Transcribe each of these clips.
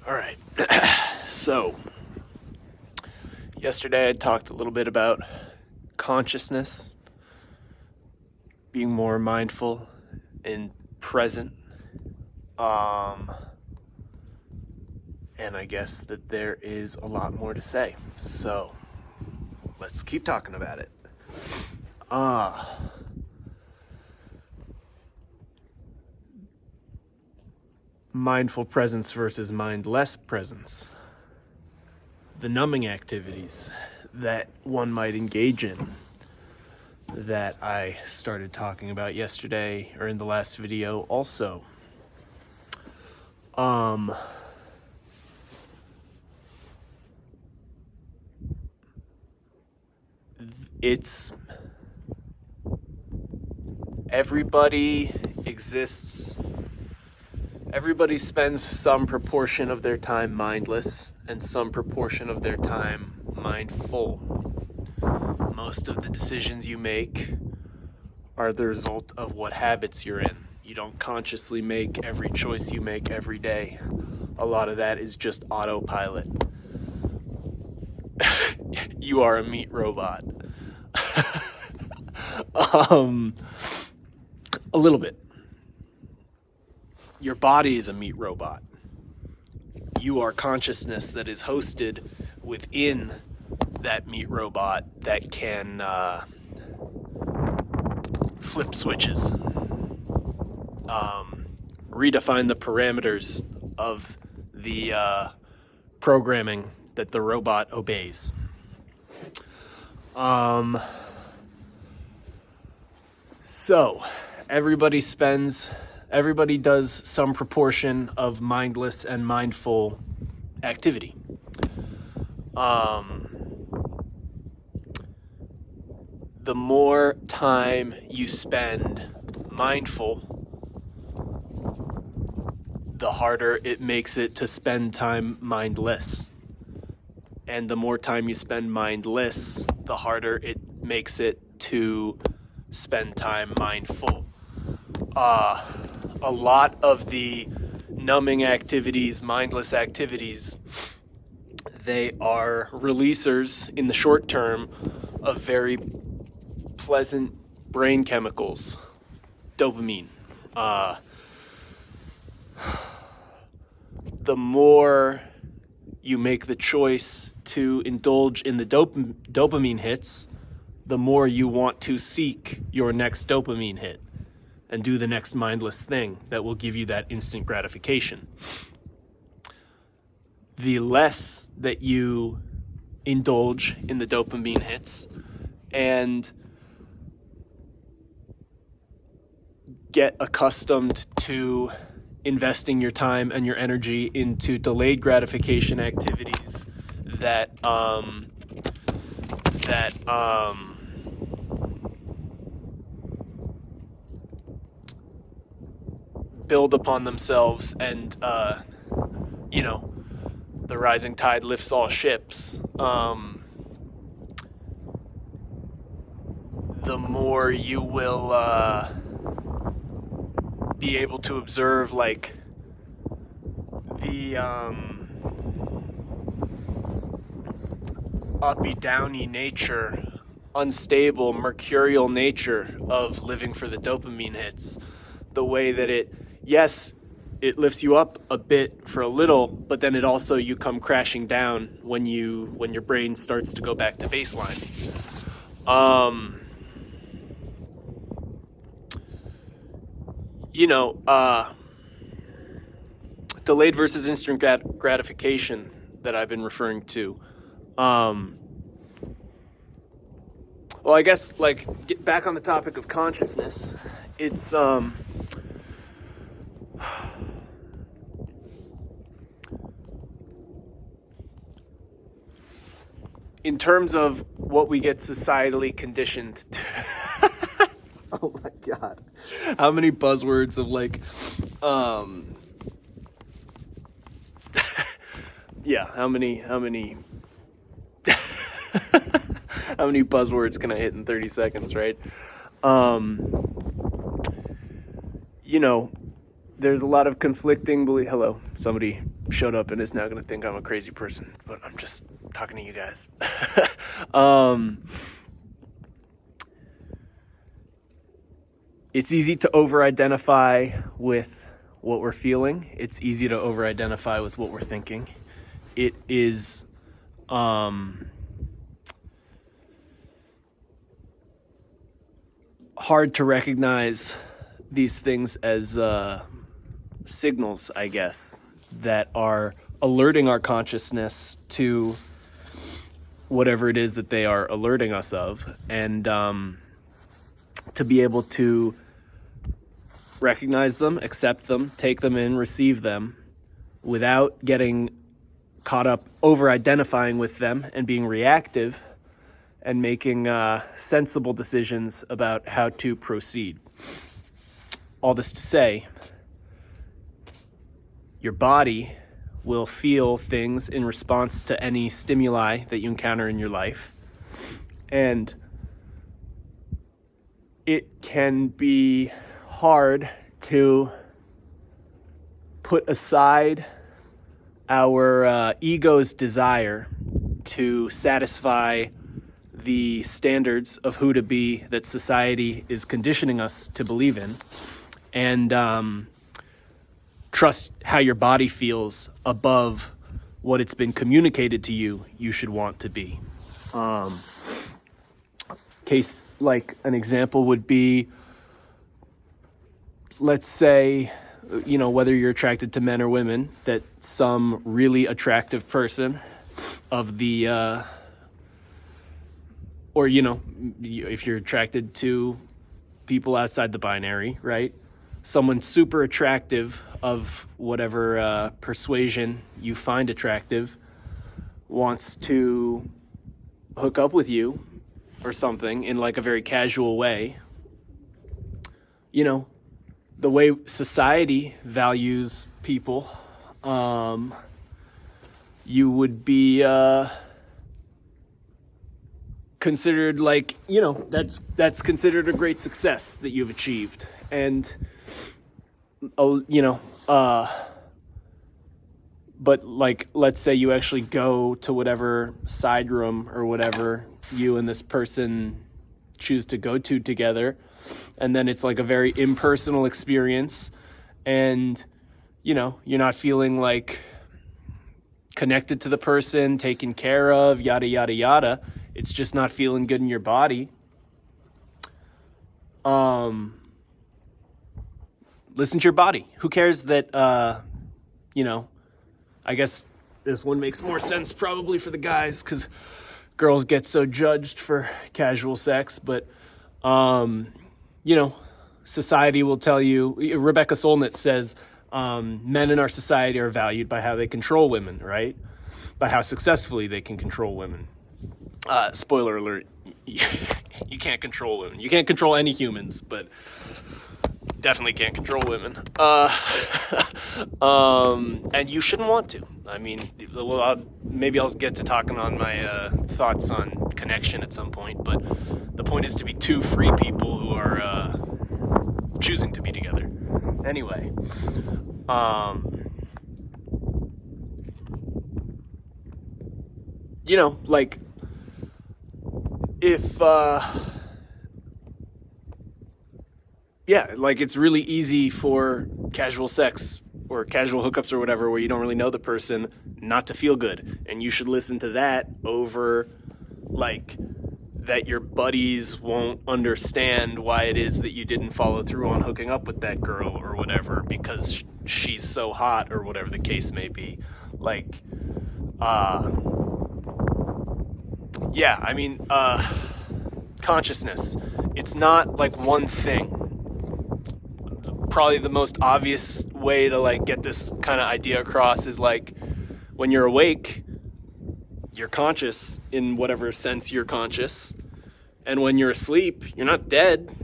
All right. So, yesterday I talked a little bit about consciousness, being more mindful and present. And I guess that there is a lot more to say. So, let's keep talking about it. Mindful presence versus mindless presence. The numbing activities that one might engage in that I started talking about yesterday or in the last video also. It's everybody spends some proportion of their time mindless and some proportion of their time mindful. Most of the decisions you make are the result of what habits you're in. You don't consciously make every choice you make every day. A lot of that is just autopilot. You are a meat robot. A little bit. Your body is a meat robot. You are consciousness that is hosted within that meat robot that can flip switches, redefine the parameters of the programming that the robot obeys. So everybody does some proportion of mindless and mindful activity. The more time you spend mindful, the harder it makes it to spend time mindless. And the more time you spend mindless, the harder it makes it to spend time mindful. A lot of the numbing activities, mindless activities, they are releasers in the short term of very pleasant brain chemicals, dopamine. The more you make the choice to indulge in the dopamine hits, the more you want to seek your next dopamine hit and do the next mindless thing that will give you that instant gratification. The less that you indulge in the dopamine hits and get accustomed to investing your time and your energy into delayed gratification activities that build upon themselves, and the rising tide lifts all ships. The more you will be able to observe like the uppy downy nature, unstable mercurial nature of living for the dopamine hits, the way that it lifts you up a bit for a little, but then you come crashing down when your brain starts to go back to baseline. Delayed versus instant gratification that I've been referring to. Well, I guess get back on the topic of consciousness. It's in terms of what we get societally conditioned to. Oh my God. How many buzzwords of how many how many buzzwords can I hit in 30 seconds, right? there's a lot of conflicting belief. Hello, somebody showed up and is now going to think I'm a crazy person, but I'm just talking to you guys. It's easy to over-identify with what we're feeling. It's easy to over-identify with what we're thinking. It is hard to recognize these things as signals, I guess, that are alerting our consciousness to whatever it is that they are alerting us of, and to be able to recognize them, accept them, take them in, receive them, without getting caught up over-identifying with them and being reactive, and making sensible decisions about how to proceed. All this to say, your body will feel things in response to any stimuli that you encounter in your life. And it can be hard to put aside our ego's desire to satisfy the standards of who to be that society is conditioning us to believe in, and trust how your body feels above what it's been communicated to you should want to be. Case, like an example would be, let's say, whether you're attracted to men or women, that some really attractive person of the, or, if you're attracted to people outside the binary, right? Someone super attractive of whatever persuasion you find attractive wants to hook up with you or something in like a very casual way. The way society values people, you would be considered like, that's considered a great success that you've achieved. And, but like, let's say you actually go to whatever side room or whatever you and this person choose to go to together, and then it's like a very impersonal experience, and you're not feeling like connected to the person, taken care of, yada yada yada. It's just not feeling good in your body. Listen to your body. Who cares that I guess this one makes more sense probably for the guys, because girls get so judged for casual sex, but society will tell you, Rebecca Solnit says, men in our society are valued by how they control women, right? By how successfully they can control women. Spoiler alert, you can't control women. You can't control any humans, but definitely can't control women. And you shouldn't want to. I mean, maybe I'll get to talking on my thoughts on connection at some point, but the point is to be two free people who are choosing to be together. Anyway, like, if it's really easy for casual sex or casual hookups or whatever, where you don't really know the person, not to feel good. And you should listen to that over, like, that your buddies won't understand why it is that you didn't follow through on hooking up with that girl or whatever, because she's so hot or whatever the case may be. Like, consciousness. It's not like one thing. Probably the most obvious way to like get this kind of idea across is like, when you're awake, you're conscious in whatever sense you're conscious. And when you're asleep, you're not dead.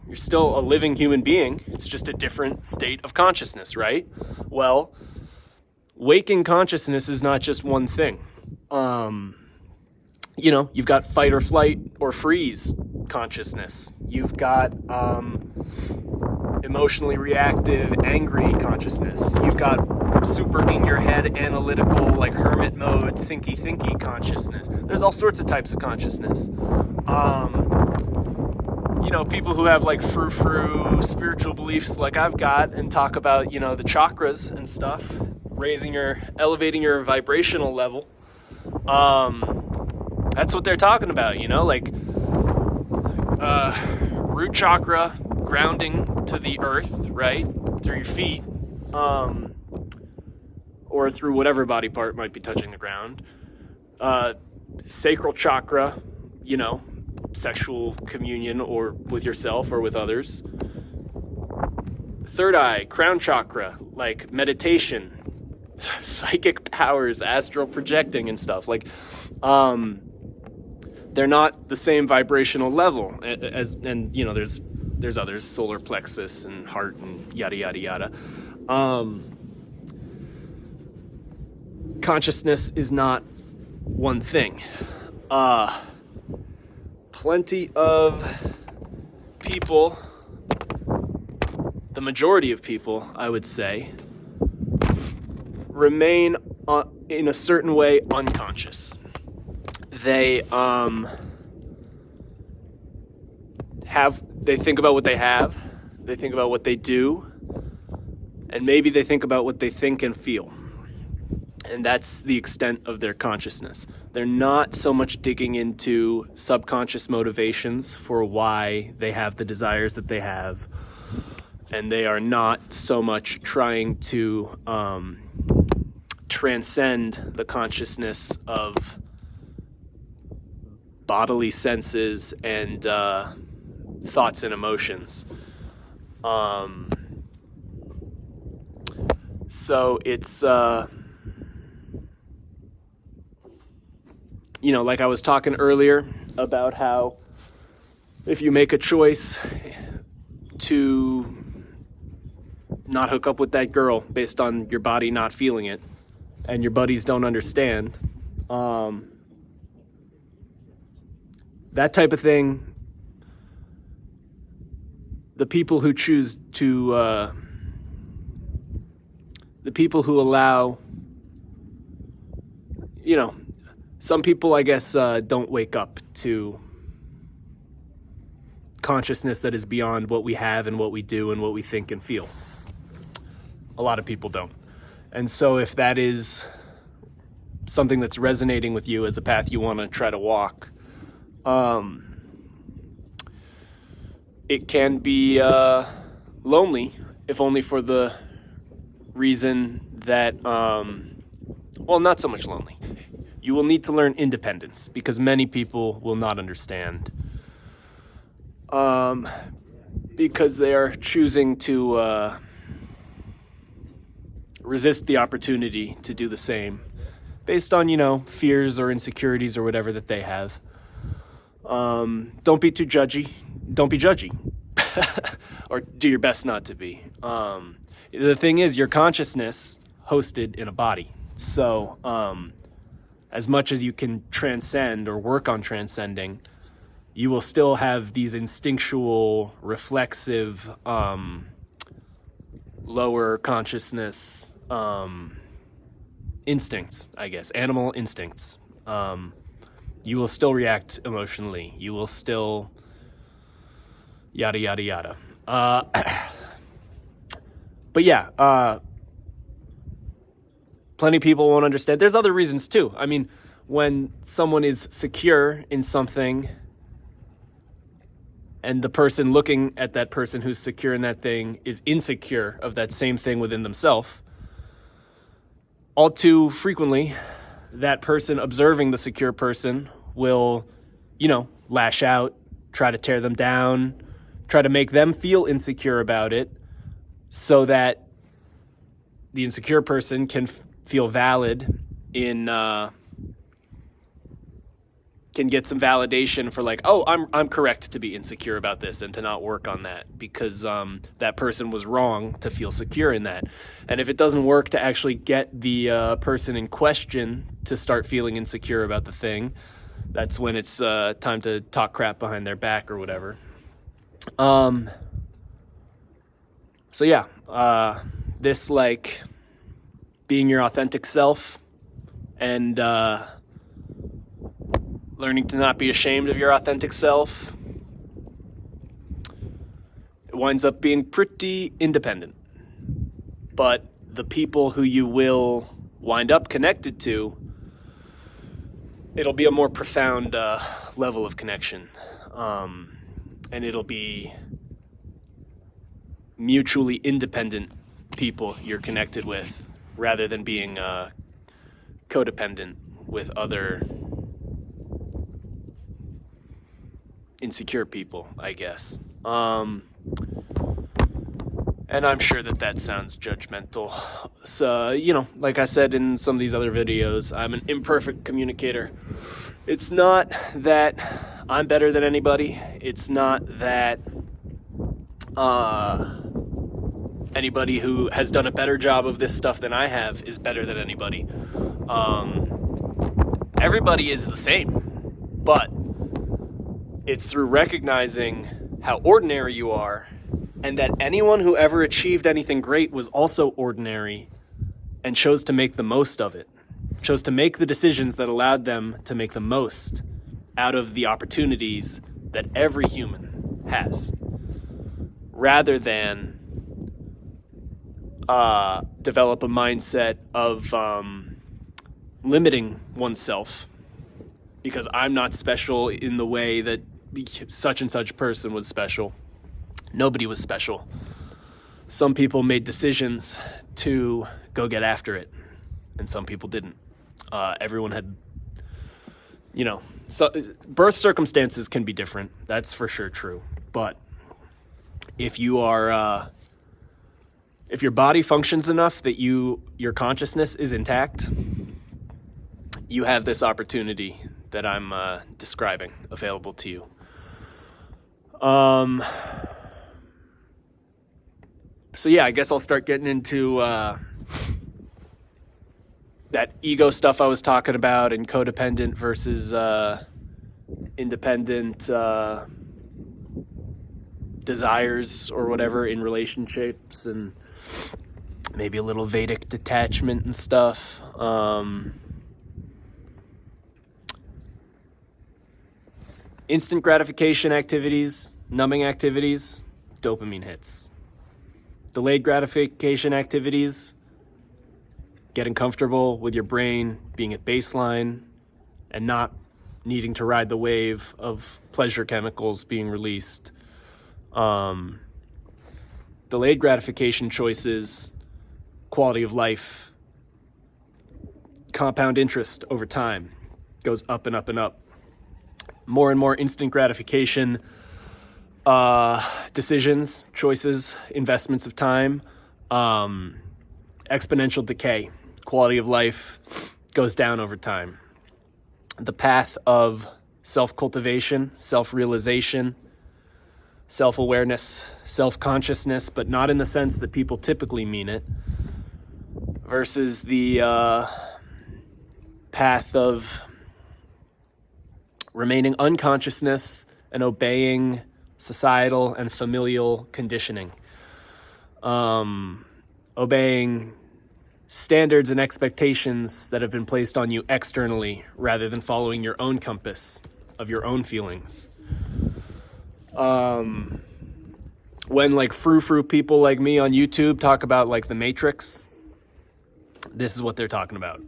You're still a living human being. It's just a different state of consciousness, right? Well, waking consciousness is not just one thing. You've got fight or flight or freeze consciousness. You've got emotionally reactive, angry consciousness. You've got super in your head, analytical, like hermit mode, thinky consciousness. There's all sorts of types of consciousness. People who have like frou-frou spiritual beliefs like I've got and talk about, the chakras and stuff, elevating your vibrational level. That's what they're talking about, like root chakra, grounding to the earth, right, through your feet, or through whatever body part might be touching the ground. Sacral chakra, sexual communion or with yourself or with others. Third eye, crown chakra, like meditation, psychic powers, astral projecting and stuff. Like, they're not the same vibrational level and there's others, solar plexus and heart and yada yada yada. Consciousness is not one thing. Plenty of people, the majority of people, I would say, remain in a certain way unconscious. They think about what they have, they think about what they do, and maybe they think about what they think and feel. And that's the extent of their consciousness. They're not so much digging into subconscious motivations for why they have the desires that they have. And they are not so much trying to transcend the consciousness of bodily senses and thoughts and emotions. So it's like I was talking earlier about how if you make a choice to not hook up with that girl based on your body not feeling it and your buddies don't understand, that type of thing, the people who choose to, the people who allow, some people, I guess, don't wake up to consciousness that is beyond what we have and what we do and what we think and feel. A lot of people don't. And so if that is something that's resonating with you as a path you want to try to walk, it can be lonely, if only for the reason that, not so much lonely. You will need to learn independence because many people will not understand. Because they are choosing to resist the opportunity to do the same based on, fears or insecurities or whatever that they have. Don't be too judgy. Don't be judgy. Or do your best not to be. The thing is, your consciousness hosted in a body. So, as much as you can transcend or work on transcending, you will still have these instinctual, reflexive, lower consciousness instincts, I guess, animal instincts. You will still react emotionally. You will still yada, yada, yada. But yeah, plenty of people won't understand. There's other reasons too. I mean, when someone is secure in something and the person looking at that person who's secure in that thing is insecure of that same thing within themselves, all too frequently, that person observing the secure person will, lash out, try to tear them down, try to make them feel insecure about it so that the insecure person can feel valid in, can get some validation for like, oh, I'm correct to be insecure about this and to not work on that because that person was wrong to feel secure in that. And if it doesn't work to actually get the person in question to start feeling insecure about the thing, that's when it's time to talk crap behind their back or whatever. So yeah, this like being your authentic self and learning to not be ashamed of your authentic self, it winds up being pretty independent. But the people who you will wind up connected to, it'll be a more profound level of connection. And it'll be mutually independent people you're connected with rather than being codependent with other insecure people, I guess. And I'm sure that sounds judgmental. So, like I said in some of these other videos, I'm an imperfect communicator. It's not that I'm better than anybody. It's not that anybody who has done a better job of this stuff than I have is better than anybody. Everybody is the same, but it's through recognizing how ordinary you are, and that anyone who ever achieved anything great was also ordinary and chose to make the most of it, chose to make the decisions that allowed them to make the most out of the opportunities that every human has, rather than develop a mindset of limiting oneself because I'm not special in the way that such and such person was special. Nobody was special. Some people made decisions to go get after it, and some people didn't. Everyone had, so birth circumstances can be different. That's for sure true. But if you are, if your body functions enough that your consciousness is intact, you have this opportunity that I'm describing available to you. So yeah, I guess I'll start getting into that ego stuff I was talking about, and codependent versus independent desires or whatever in relationships, and maybe a little Vedic detachment and stuff. Instant gratification activities, numbing activities, dopamine hits. Delayed gratification activities, getting comfortable with your brain being at baseline and not needing to ride the wave of pleasure chemicals being released. Delayed gratification choices, quality of life, compound interest over time, goes up and up and up. More and more instant gratification decisions, choices, investments of time, exponential decay, quality of life goes down over time. The path of self-cultivation, self-realization, self-awareness, self-consciousness, but not in the sense that people typically mean it, versus the path of remaining unconsciousness and obeying societal and familial conditioning, obeying standards and expectations that have been placed on you externally rather than following your own compass of your own feelings. When like frou-frou people like me on YouTube talk about like the Matrix, this is what they're talking about.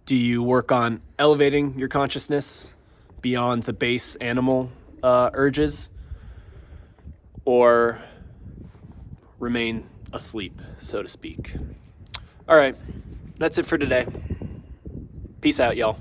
Do you work on elevating your consciousness beyond the base animal urges, or remain asleep, so to speak? All right, that's it for today. Peace out, y'all.